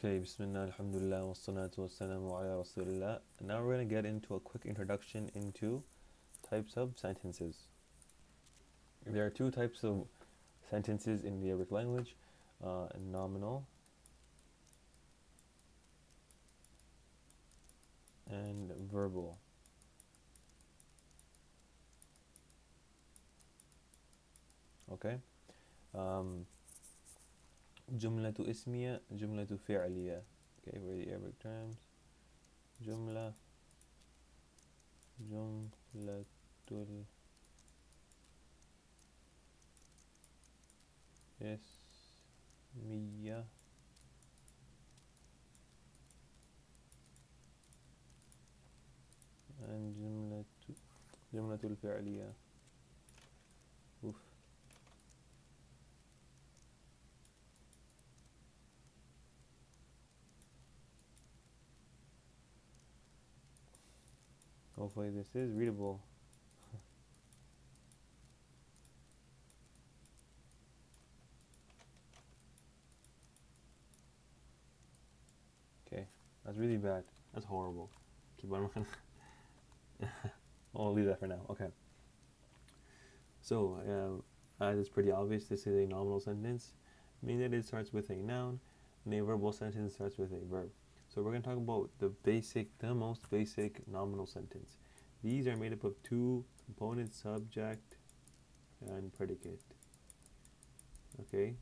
Okay, Bismillah, Alhamdulillah, wassalatu wassalamu ala Rasulillah. Now we're going to get into a quick introduction into types of sentences. There are two types of sentences in the Arabic language, nominal and verbal. Okay? جملة اسمية, جملة فعلية. Okay, for the Arabic terms. جملة الاسمية and جملة الفعلية. Oof. Hopefully this is readable. Okay, that's really bad. That's horrible. Keep on. I'll leave that for now. Okay. So, as it's pretty obvious, this is a nominal sentence, meaning that it starts with a noun, and a verbal sentence starts with a verb. So we're going to talk about the most basic nominal sentence. These are made up of two components, subject and predicate. Okay?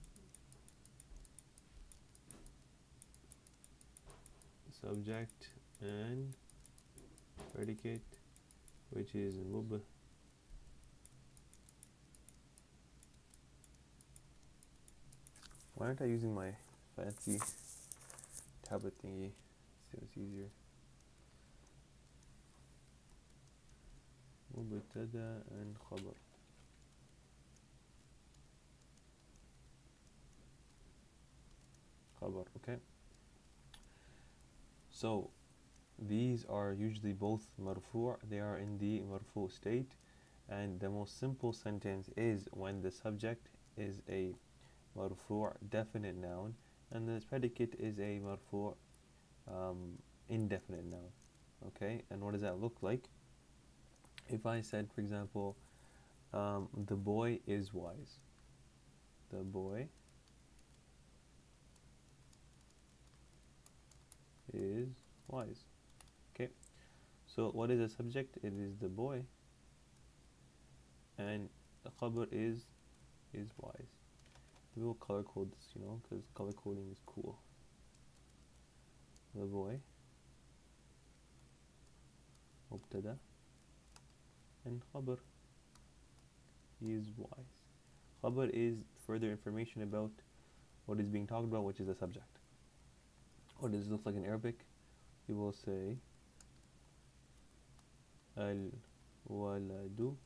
Subject and predicate, which is mub. Why aren't I using my fancy tablet thingy? See what's easier. مبتدا and خبر. خبر, okay? So these are usually both marfu', they are in the marfu' state, and the most simple sentence is when the subject is a marfu' definite noun and the predicate is a marfu' indefinite noun. Okay, and what does that look like? If I said, for example, the boy is wise. The boy is wise. Okay, so what is the subject? It is the boy, and the khabar is wise. We will color code this, because color coding is cool. The boy, mubtada, and khabar is wise. Khabar is further information about what is being talked about, which is the subject. What does it look like in Arabic? We will say al-waladu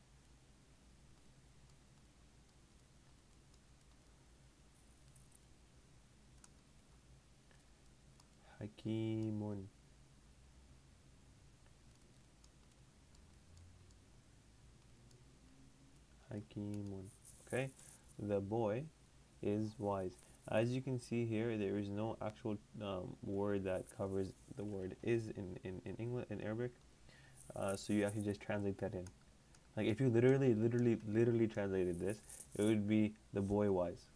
hakimun. Hakimun. Okay, the boy is wise. As you can see here, there is no actual word that covers the word is in English, in Arabic. So you actually just translate that in. Like if you literally translated this, it would be the boy wise,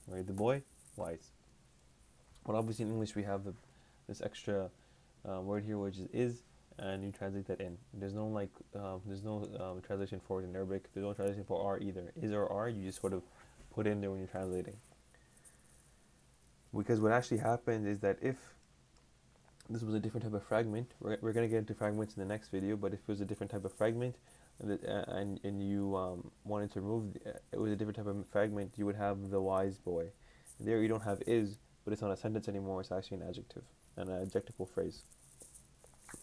right? The boy wise. But obviously in English we have this extra word here, which is, and you translate that in. There's no translation for it in Arabic. There's no translation for R either. Is or R, you just sort of put in there when you're translating. Because what actually happens is that if this was a different type of fragment, we're going to get into fragments in the next video, but if it was a different type of fragment and you wanted to remove it was a different type of fragment, you would have the wise boy. There you don't have is, but it's not a sentence anymore, it's actually an adjective, an adjectival phrase.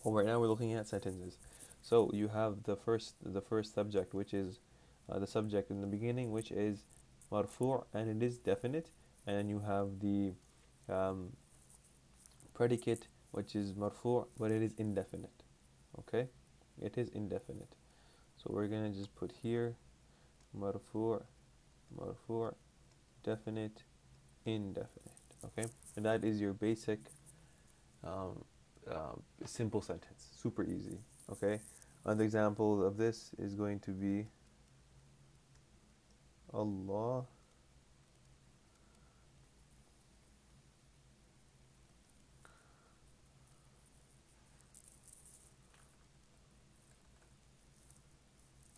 Well, right now we're looking at sentences. So you have the first subject, which is the subject in the beginning, which is marfu' and it is definite, and then you have the predicate, which is marfu' but it is indefinite. Okay, it is indefinite. So we're gonna just put here marfu', definite, indefinite. Okay, and that is your basic um, simple sentence, super easy. Okay, another example of this is going to be Allah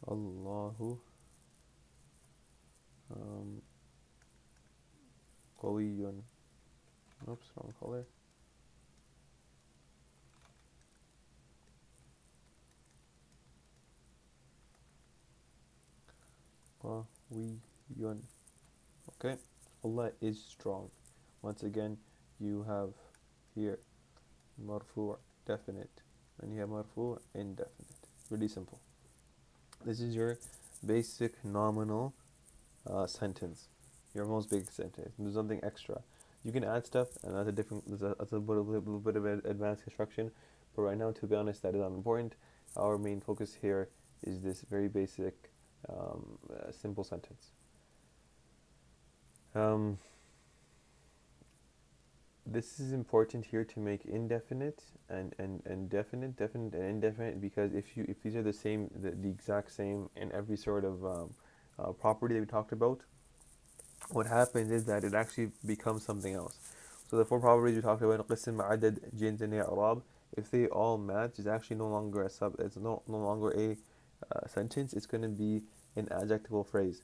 Allahu um, Qawiyun. Oops, wrong color. Qawiyun. Okay, Allah is strong. Once again, you have here marfu definite, and you have marfu indefinite. Really simple. This is your basic nominal sentence, your most basic sentence. There's something extra. You can add stuff, and that's a little bit of advanced construction. But right now, to be honest, that is not important. Our main focus here is this very basic, simple sentence. Um, this is important here to make indefinite and definite and indefinite, because if these are the exact same in every sort of property that we talked about, what happens is that it actually becomes something else. So the four properties we talked about, قسم عدد جنس إعراب, if they all match, it's actually no longer it's no longer a sentence. It's going to be an adjectival phrase.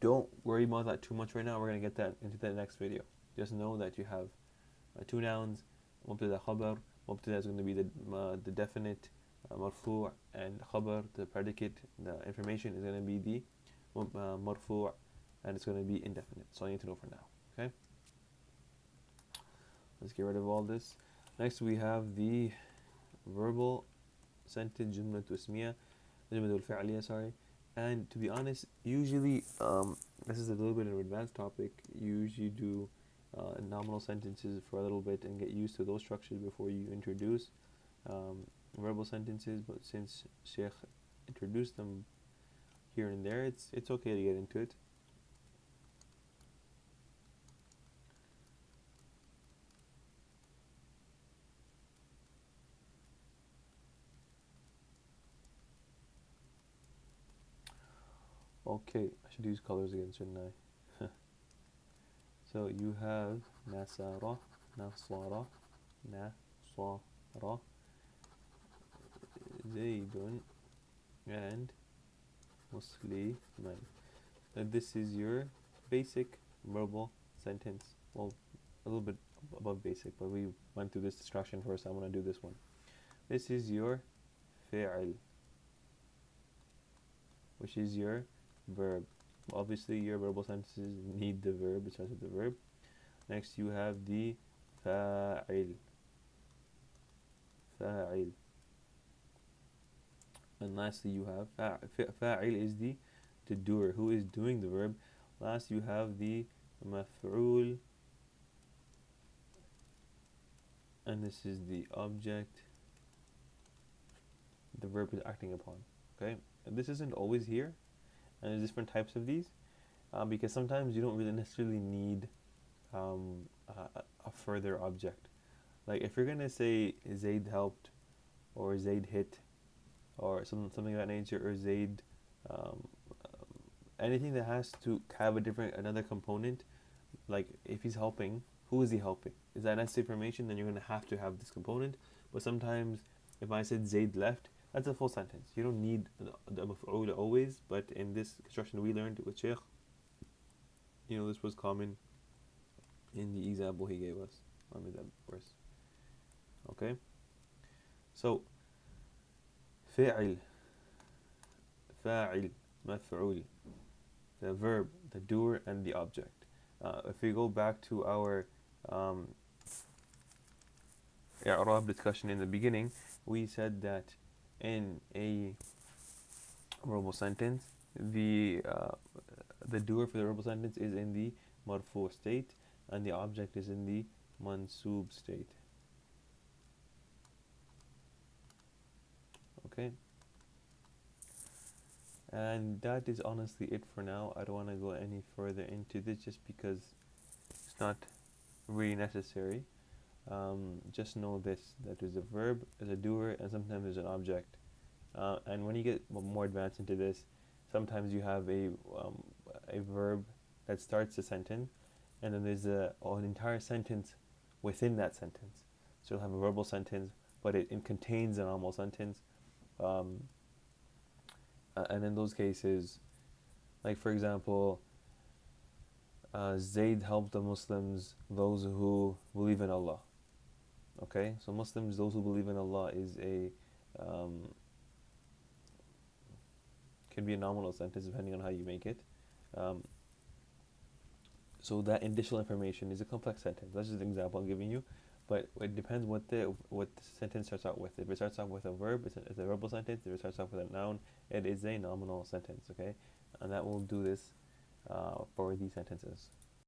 Don't worry about that too much right now. We're going to get that into the next video. Just know that you have two nouns, مبتدا خبر. مبتدا is going to be the definite, مرفوع, and خبر, the predicate, the information is going to be the مرفوع, and it's going to be indefinite. So I need to know for now. Okay, let's get rid of all this. Next we have the verbal sentence, جملة اسمية, الجملة الفعلية, sorry. And to be honest, usually this is a little bit of an advanced topic. You usually do nominal sentences for a little bit and get used to those structures before you introduce verbal sentences. But since Sheikh introduced them here and there, it's okay to get into it. Okay, I should use colors again, shouldn't I? So you have nasara, nasara, nasara, zaydun, and musliman. And this is your basic verbal sentence. Well, a little bit above basic, but we went through this instruction first. I want to do this one. This is your fi'l, which is your verb. Obviously, your verbal sentences need the verb. It starts with the verb. Next, you have the fa'il. Fa'il. And lastly, you have fa'il is the doer, who is doing the verb. Last, you have the maf'ul, and this is the object the verb is acting upon. Okay, and this isn't always here, and there's different types of these, because sometimes you don't really necessarily need a further object. Like if you're gonna say Zaid helped, or Zaid hit, or something of that nature, or Zaid, anything that has to have another component. Like if he's helping, who is he helping? Is that necessary information? Then you're gonna have to have this component. But sometimes, if I said Zaid left, that's a full sentence. You don't need the maf'ul always, but in this construction we learned with Sheikh, this was common in the example he gave us. Let me that verse. Okay? So, fi'il, fa'il, maf'ul, the verb, the doer, and the object. If we go back to our i'rab discussion in the beginning, we said that in a verbal sentence, the doer for the verbal sentence is in the marfu state, and the object is in the mansub state. Okay, and that is honestly it for now. I don't want to go any further into this just because it's not really necessary. Just know this, that there's a verb, there's a doer, and sometimes there's an object. And when you get more advanced into this, sometimes you have a verb that starts a sentence, and then there's an entire sentence within that sentence. So you'll have a verbal sentence, but it contains a normal sentence. And in those cases, like for example, Zayd helped the Muslims, those who believe in Allah. Okay, so Muslims, those who believe in Allah, is can be a nominal sentence depending on how you make it. So that additional information is a complex sentence. That's just an example I'm giving you, but it depends what the sentence starts out with. If it starts out with a verb, it's a verbal sentence. If it starts out with a noun, it is a nominal sentence. Okay, and that will do this for these sentences.